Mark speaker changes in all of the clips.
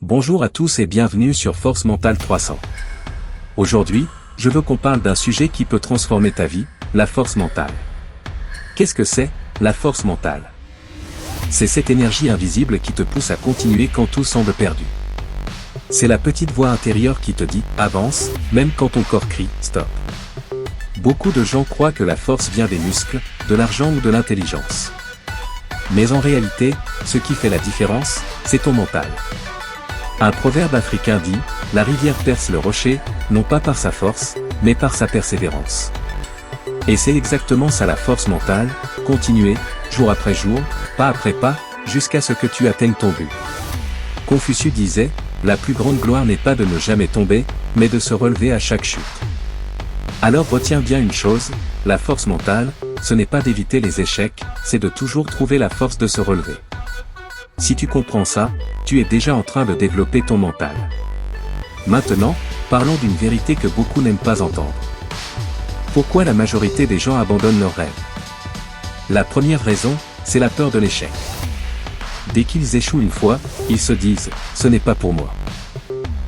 Speaker 1: Bonjour à tous et bienvenue sur Force Mentale 300. Aujourd'hui, je veux qu'on parle d'un sujet qui peut transformer ta vie, la force mentale. Qu'est-ce que c'est, la force mentale? C'est cette énergie invisible qui te pousse à continuer quand tout semble perdu. C'est la petite voix intérieure qui te dit « avance », même quand ton corps crie « stop ». Beaucoup de gens croient que la force vient des muscles, de l'argent ou de l'intelligence. Mais en réalité, ce qui fait la différence, c'est ton mental. Un proverbe africain dit « La rivière perce le rocher, non pas par sa force, mais par sa persévérance ». Et c'est exactement ça la force mentale, continuer, jour après jour, pas après pas, jusqu'à ce que tu atteignes ton but. Confucius disait « La plus grande gloire n'est pas de ne jamais tomber, mais de se relever à chaque chute ». Alors retiens bien une chose, la force mentale, ce n'est pas d'éviter les échecs, c'est de toujours trouver la force de se relever. Si tu comprends ça, tu es déjà en train de développer ton mental. Maintenant, parlons d'une vérité que beaucoup n'aiment pas entendre. Pourquoi la majorité des gens abandonnent leurs rêves? La première raison, c'est la peur de l'échec. Dès qu'ils échouent une fois, ils se disent « ce n'est pas pour moi ».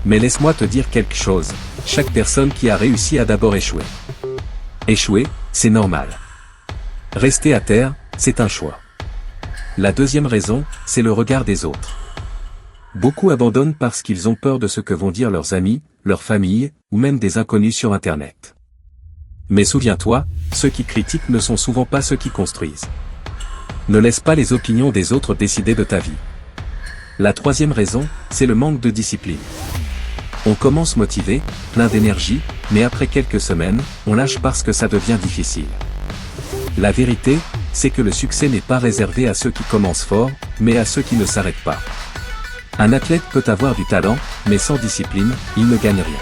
Speaker 1: Mais laisse-moi te dire quelque chose, chaque personne qui a réussi a d'abord échoué. Échouer, c'est normal. Rester à terre, c'est un choix. La deuxième raison, c'est le regard des autres. Beaucoup abandonnent parce qu'ils ont peur de ce que vont dire leurs amis, leur famille, ou même des inconnus sur Internet. Mais souviens-toi, ceux qui critiquent ne sont souvent pas ceux qui construisent. Ne laisse pas les opinions des autres décider de ta vie. La troisième raison, c'est le manque de discipline. On commence motivé, plein d'énergie, mais après quelques semaines, on lâche parce que ça devient difficile. La vérité, c'est que le succès n'est pas réservé à ceux qui commencent fort, mais à ceux qui ne s'arrêtent pas. Un athlète peut avoir du talent, mais sans discipline, il ne gagne rien.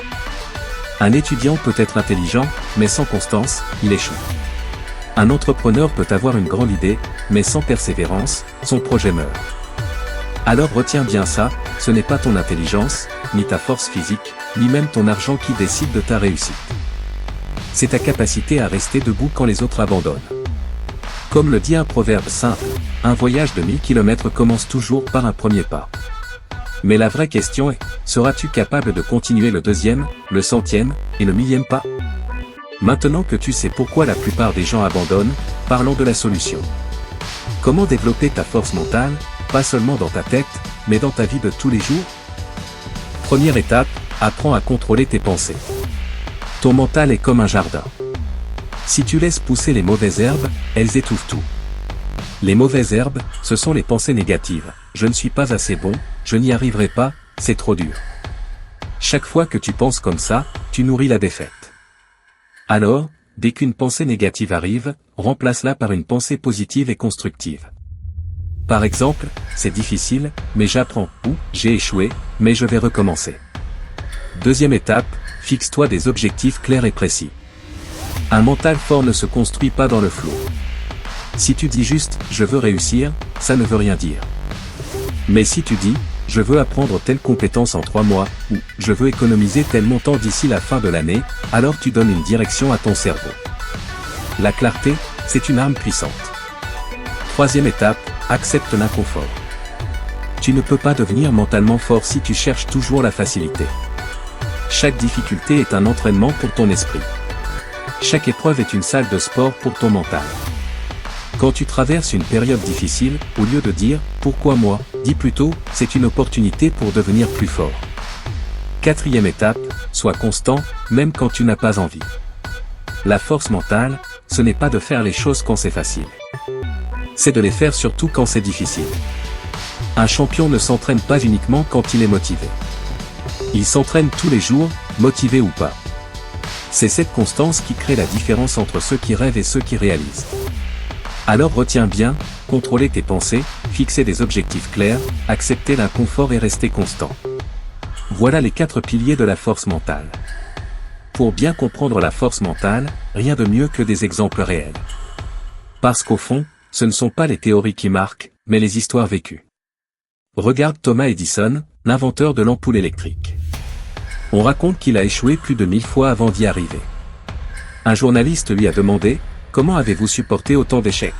Speaker 1: Un étudiant peut être intelligent, mais sans constance, il échoue. Un entrepreneur peut avoir une grande idée, mais sans persévérance, son projet meurt. Alors retiens bien ça, ce n'est pas ton intelligence, ni ta force physique, ni même ton argent qui décide de ta réussite. C'est ta capacité à rester debout quand les autres abandonnent. Comme le dit un proverbe simple, un voyage de 1000 km commence toujours par un premier pas. Mais la vraie question est, seras-tu capable de continuer le deuxième, le centième, et le millième pas? Maintenant que tu sais pourquoi la plupart des gens abandonnent, parlons de la solution. Comment développer ta force mentale, pas seulement dans ta tête, mais dans ta vie de tous les jours? Première étape, apprends à contrôler tes pensées. Ton mental est comme un jardin. Si tu laisses pousser les mauvaises herbes, elles étouffent tout. Les mauvaises herbes, ce sont les pensées négatives. Je ne suis pas assez bon, je n'y arriverai pas, c'est trop dur. Chaque fois que tu penses comme ça, tu nourris la défaite. Alors, dès qu'une pensée négative arrive, remplace-la par une pensée positive et constructive. Par exemple, c'est difficile, mais j'apprends, ou j'ai échoué, mais je vais recommencer. Deuxième étape, fixe-toi des objectifs clairs et précis. Un mental fort ne se construit pas dans le flou. Si tu dis juste « je veux réussir », ça ne veut rien dire. Mais si tu dis « je veux apprendre telle compétence en 3 mois » ou « je veux économiser tel montant d'ici la fin de l'année », alors tu donnes une direction à ton cerveau. La clarté, c'est une arme puissante. Troisième étape, accepte l'inconfort. Tu ne peux pas devenir mentalement fort si tu cherches toujours la facilité. Chaque difficulté est un entraînement pour ton esprit. Chaque épreuve est une salle de sport pour ton mental. Quand tu traverses une période difficile, au lieu de dire « pourquoi moi ?», dis plutôt « c'est une opportunité pour devenir plus fort ». Quatrième étape, sois constant, même quand tu n'as pas envie. La force mentale, ce n'est pas de faire les choses quand c'est facile. C'est de les faire surtout quand c'est difficile. Un champion ne s'entraîne pas uniquement quand il est motivé. Il s'entraîne tous les jours, motivé ou pas. C'est cette constance qui crée la différence entre ceux qui rêvent et ceux qui réalisent. Alors retiens bien, contrôler tes pensées, fixer des objectifs clairs, accepter l'inconfort et rester constant. Voilà les 4 piliers de la force mentale. Pour bien comprendre la force mentale, rien de mieux que des exemples réels. Parce qu'au fond, ce ne sont pas les théories qui marquent, mais les histoires vécues. Regarde Thomas Edison, l'inventeur de l'ampoule électrique. On raconte qu'il a échoué plus de 1000 fois avant d'y arriver. Un journaliste lui a demandé « Comment avez-vous supporté autant d'échecs ?»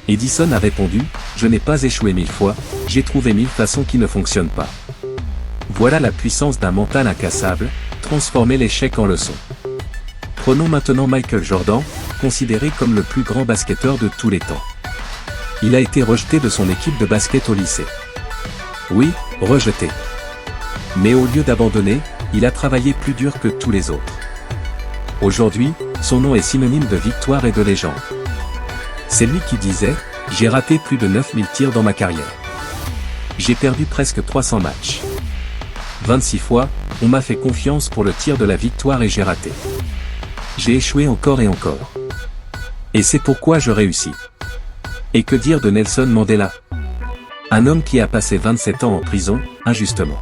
Speaker 1: Edison a répondu « Je n'ai pas échoué 1000 fois, j'ai trouvé 1000 façons qui ne fonctionnent pas. Voilà la puissance d'un mental incassable, transformer l'échec en leçon. Prenons maintenant Michael Jordan, considéré comme le plus grand basketteur de tous les temps. Il a été rejeté de son équipe de basket au lycée. Oui, rejeté. Mais au lieu d'abandonner, il a travaillé plus dur que tous les autres. Aujourd'hui, son nom est synonyme de victoire et de légende. C'est lui qui disait « J'ai raté plus de 9000 tirs dans ma carrière. J'ai perdu presque 300 matchs. 26 fois, on m'a fait confiance pour le tir de la victoire et j'ai raté. J'ai échoué encore et encore. Et c'est pourquoi je réussis. » Et que dire de Nelson Mandela? Un homme qui a passé 27 ans en prison, injustement.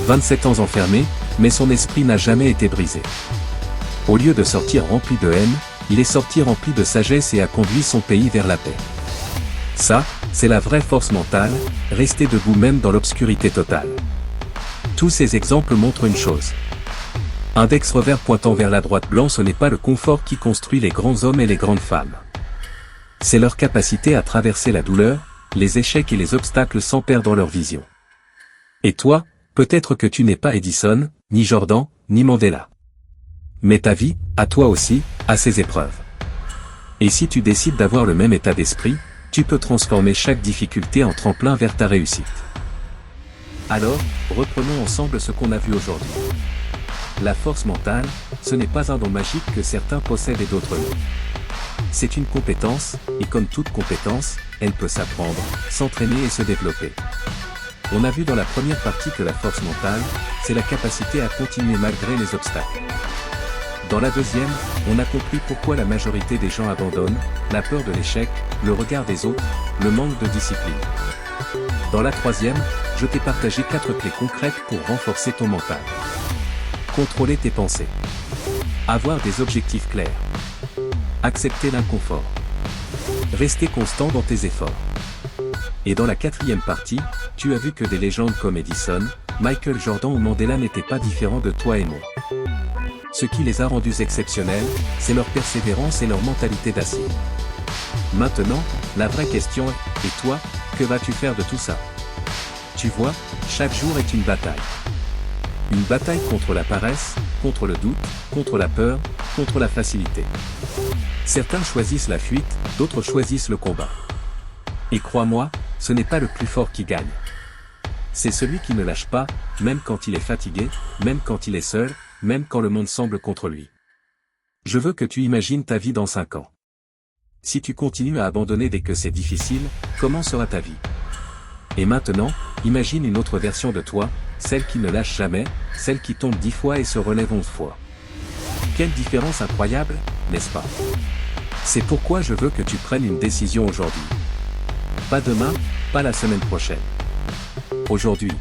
Speaker 1: 27 ans enfermé, mais son esprit n'a jamais été brisé. Au lieu de sortir rempli de haine, il est sorti rempli de sagesse et a conduit son pays vers la paix. Ça, c'est la vraie force mentale, rester debout même dans l'obscurité totale. Tous ces exemples montrent une chose. Index revers pointant vers la droite blanc, ce n'est pas le confort qui construit les grands hommes et les grandes femmes. C'est leur capacité à traverser la douleur, les échecs et les obstacles sans perdre leur vision. Et toi, peut-être que tu n'es pas Edison, ni Jordan, ni Mandela. Mais ta vie, à toi aussi, a ses épreuves. Et si tu décides d'avoir le même état d'esprit, tu peux transformer chaque difficulté en tremplin vers ta réussite. Alors, reprenons ensemble ce qu'on a vu aujourd'hui. La force mentale, ce n'est pas un don magique que certains possèdent et d'autres non. C'est une compétence, et comme toute compétence, elle peut s'apprendre, s'entraîner et se développer. On a vu dans la première partie que la force mentale, c'est la capacité à continuer malgré les obstacles. Dans la deuxième, on a compris pourquoi la majorité des gens abandonnent, la peur de l'échec, le regard des autres, le manque de discipline. Dans la troisième, je t'ai partagé 4 clés concrètes pour renforcer ton mental. Contrôler tes pensées. Avoir des objectifs clairs. Accepter l'inconfort. Rester constant dans tes efforts. Et dans la quatrième partie, tu as vu que des légendes comme Edison, Michael Jordan ou Mandela n'étaient pas différents de toi et moi. Ce qui les a rendus exceptionnels, c'est leur persévérance et leur mentalité d'acier. Maintenant, la vraie question est, et toi, que vas-tu faire de tout ça? Tu vois, chaque jour est une bataille. Une bataille contre la paresse, contre le doute, contre la peur, contre la facilité. Certains choisissent la fuite, d'autres choisissent le combat. Et crois-moi, ce n'est pas le plus fort qui gagne. C'est celui qui ne lâche pas, même quand il est fatigué, même quand il est seul, même quand le monde semble contre lui. Je veux que tu imagines ta vie dans 5 ans. Si tu continues à abandonner dès que c'est difficile, comment sera ta vie? Et maintenant, imagine une autre version de toi, celle qui ne lâche jamais, celle qui tombe 10 fois et se relève 11 fois. Quelle différence incroyable, n'est-ce pas? C'est pourquoi je veux que tu prennes une décision aujourd'hui. Pas demain, pas la semaine prochaine. Aujourd'hui.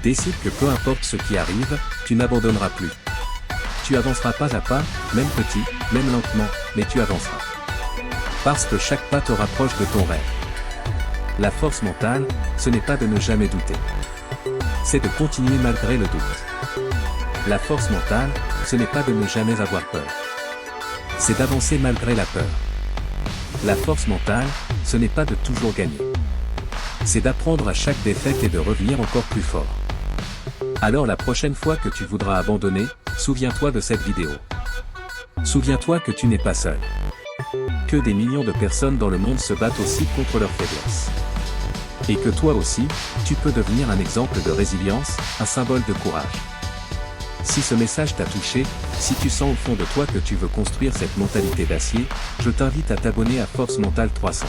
Speaker 1: Décide que peu importe ce qui arrive, tu n'abandonneras plus. Tu avanceras pas à pas, même petit, même lentement, mais tu avanceras. Parce que chaque pas te rapproche de ton rêve. La force mentale, ce n'est pas de ne jamais douter. C'est de continuer malgré le doute. La force mentale, ce n'est pas de ne jamais avoir peur. C'est d'avancer malgré la peur. La force mentale, ce n'est pas de toujours gagner. C'est d'apprendre à chaque défaite et de revenir encore plus fort. Alors la prochaine fois que tu voudras abandonner, souviens-toi de cette vidéo. Souviens-toi que tu n'es pas seul. Que des millions de personnes dans le monde se battent aussi contre leurs faiblesses. Et que toi aussi, tu peux devenir un exemple de résilience, un symbole de courage. Si ce message t'a touché, si tu sens au fond de toi que tu veux construire cette mentalité d'acier, je t'invite à t'abonner à Force Mentale 300.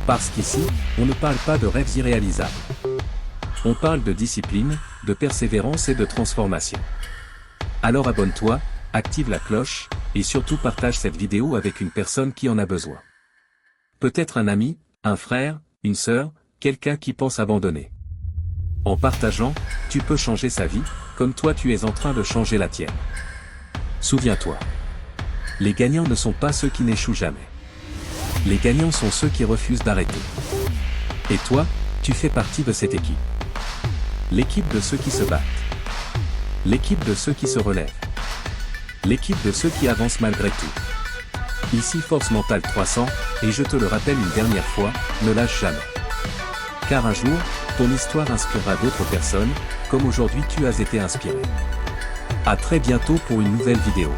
Speaker 1: Parce qu'ici, on ne parle pas de rêves irréalisables. On parle de discipline, de persévérance et de transformation. Alors abonne-toi, active la cloche, et surtout partage cette vidéo avec une personne qui en a besoin. Peut-être un ami, un frère, une sœur, quelqu'un qui pense abandonner. En partageant, tu peux changer sa vie, comme toi tu es en train de changer la tienne. Souviens-toi. Les gagnants ne sont pas ceux qui n'échouent jamais. Les gagnants sont ceux qui refusent d'arrêter. Et toi, tu fais partie de cette équipe. L'équipe de ceux qui se battent. L'équipe de ceux qui se relèvent. L'équipe de ceux qui avancent malgré tout. Ici Force Mentale 300, et je te le rappelle une dernière fois, ne lâche jamais. Car un jour, Ton histoire inspirera d'autres personnes, comme aujourd'hui tu as été inspiré. À très bientôt pour une nouvelle vidéo.